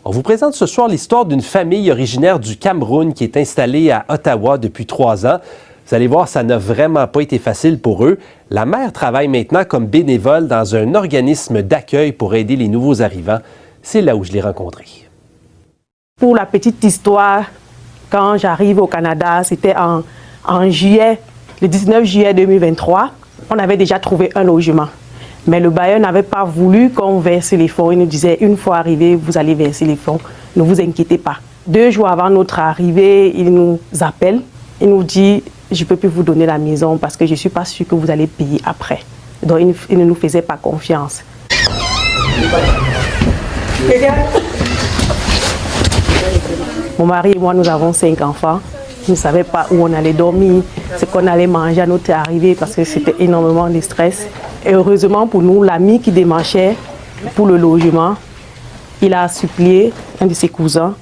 On vous présente ce soir l'histoire d'une famille originaire du Cameroun qui est installée à Ottawa depuis 3 ans. Vous allez voir, ça n'a vraiment pas été facile pour eux. La mère travaille maintenant comme bénévole dans un organisme d'accueil pour aider les nouveaux arrivants. C'est là où je l'ai rencontré. Pour la petite histoire, quand j'arrive au Canada, c'était en juillet, le 19 juillet 2023, on avait déjà trouvé un logement. Mais le bailleur n'avait pas voulu qu'on verse les fonds. Il nous disait, une fois arrivé, vous allez verser les fonds. Ne vous inquiétez pas. 2 jours avant notre arrivée, il nous appelle. Il nous dit, je ne peux plus vous donner la maison parce que je ne suis pas sûre que vous allez payer après. Donc, il ne nous faisait pas confiance. Mon mari et moi, nous avons 5 enfants. Nous ne savions pas où on allait dormir, ce qu'on allait manger à notre arrivée parce que c'était énormément de stress. Et heureusement pour nous, l'ami qui démarchait pour le logement, il a supplié un de ses cousins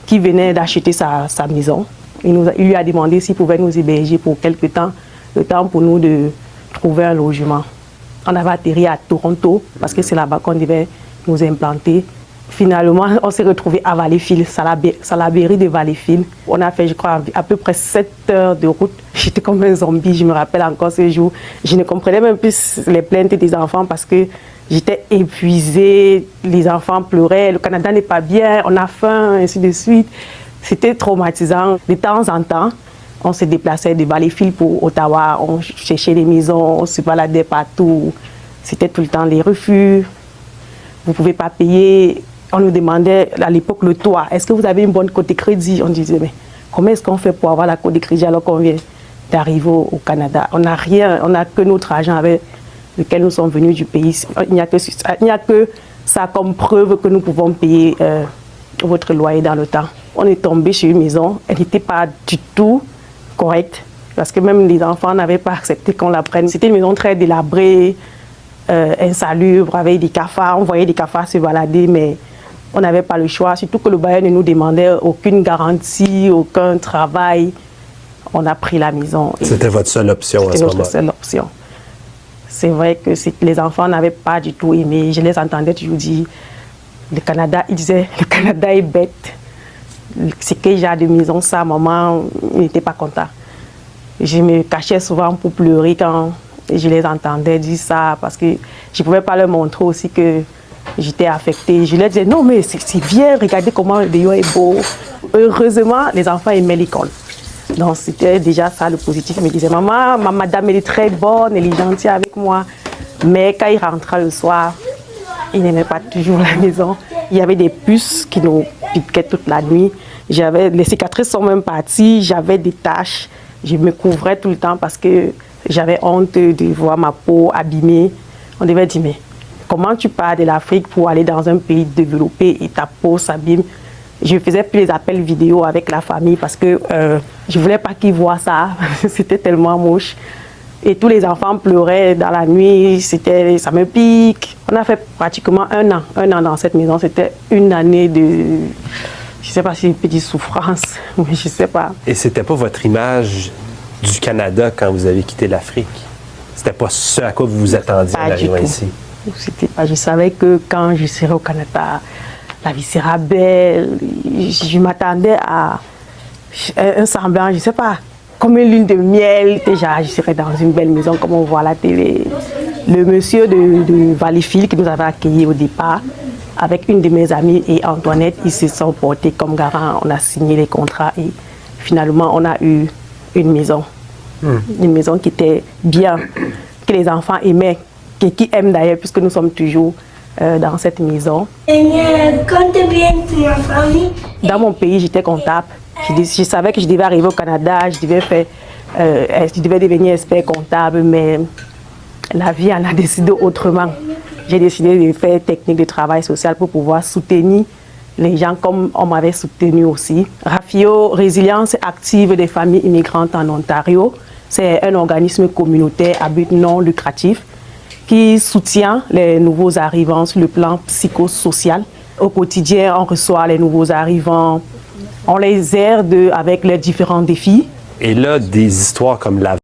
qui venait d'acheter sa maison. Il lui a demandé s'il pouvait nous héberger pour quelque temps, le temps pour nous de trouver un logement. On avait atterri à Toronto parce que c'est là-bas qu'on devait nous implanter. Finalement, on s'est retrouvé à Valleyfield, Salaberry de Valleyfield. On a fait, je crois, à peu près 7 heures de route. J'étais comme un zombie, je me rappelle encore ce jour. Je ne comprenais même plus les plaintes des enfants parce que j'étais épuisée, les enfants pleuraient, le Canada n'est pas bien, on a faim, ainsi de suite. C'était traumatisant. De temps en temps, on se déplaçait de Valleyfield pour Ottawa, on cherchait des maisons, on se baladait partout. C'était tout le temps les refus. Vous ne pouvez pas payer. On nous demandait à l'époque le toit. Est-ce que vous avez une bonne cote de crédit? On disait, mais comment est-ce qu'on fait pour avoir la cote de crédit alors qu'on vient d'arriver au Canada? On n'a rien, on n'a que notre argent avec lequel nous sommes venus du pays. Il n'y a que ça comme preuve que nous pouvons payer votre loyer dans le temps. On est tombé sur une maison, elle n'était pas du tout correcte parce que même les enfants n'avaient pas accepté qu'on la prenne. C'était une maison très délabrée, insalubre, avec des cafards. On voyait des cafards se balader, mais on n'avait pas le choix, surtout que le bailleur ne nous demandait aucune garantie, aucun travail. On a pris la maison. C'était votre seule option à ce moment-là? C'était notre seule option. C'est vrai que les enfants n'avaient pas du tout aimé. Je les entendais toujours dire, le Canada, ils disaient, le Canada est bête. C'est que j'ai de maison, ça, maman n'était pas content. Je me cachais souvent pour pleurer quand je les entendais dire ça, parce que je ne pouvais pas leur montrer aussi que j'étais affectée. Je leur disais, non, mais c'est bien, regardez comment le dehors est beau. Heureusement, les enfants aimaient l'école. Donc, c'était déjà ça le positif. Ils me disaient, maman, ma madame, elle est très bonne, elle est gentille avec moi. Mais quand ils rentraient le soir, ils n'aimaient pas toujours la maison. Il y avait des puces qui nous piquaient toute la nuit. Les cicatrices sont même parties, j'avais des taches. Je me couvrais tout le temps parce que j'avais honte de voir ma peau abîmée. On devait dire, mais comment tu pars de l'Afrique pour aller dans un pays développé et ta peau s'abîme? Je faisais plus les appels vidéo avec la famille parce que je ne voulais pas qu'ils voient ça. C'était tellement moche. Et tous les enfants pleuraient dans la nuit. Ça me pique. On a fait pratiquement un an dans cette maison. C'était une année de, je ne sais pas si une petite souffrance, mais je ne sais pas. Et c'était pas votre image du Canada quand vous avez quitté l'Afrique? C'était pas ce à quoi vous vous attendiez en arrivant ici? Je savais que quand je serai au Canada, la vie sera belle. Je m'attendais à un semblant, je ne sais pas, comme une lune de miel. Déjà, je serais dans une belle maison comme on voit à la télé. Le monsieur de Valleyfield qui nous avait accueillis au départ, avec une de mes amies et Antoinette, ils se sont portés comme garants. On a signé les contrats et finalement, on a eu une maison. Une maison qui était bien, que les enfants aimaient, qui aiment d'ailleurs, puisque nous sommes toujours dans cette maison. Dans mon pays, j'étais comptable. Je savais que je devais arriver au Canada, je devais devenir expert comptable, mais la vie en a décidé autrement. J'ai décidé de faire technique de travail social pour pouvoir soutenir les gens comme on m'avait soutenu aussi. Rafio, Résilience active des familles immigrantes en Ontario. C'est un organisme communautaire à but non lucratif qui soutient les nouveaux arrivants sur le plan psychosocial. Au quotidien, on reçoit les nouveaux arrivants, on les aide avec les différents défis. Et là, des histoires comme la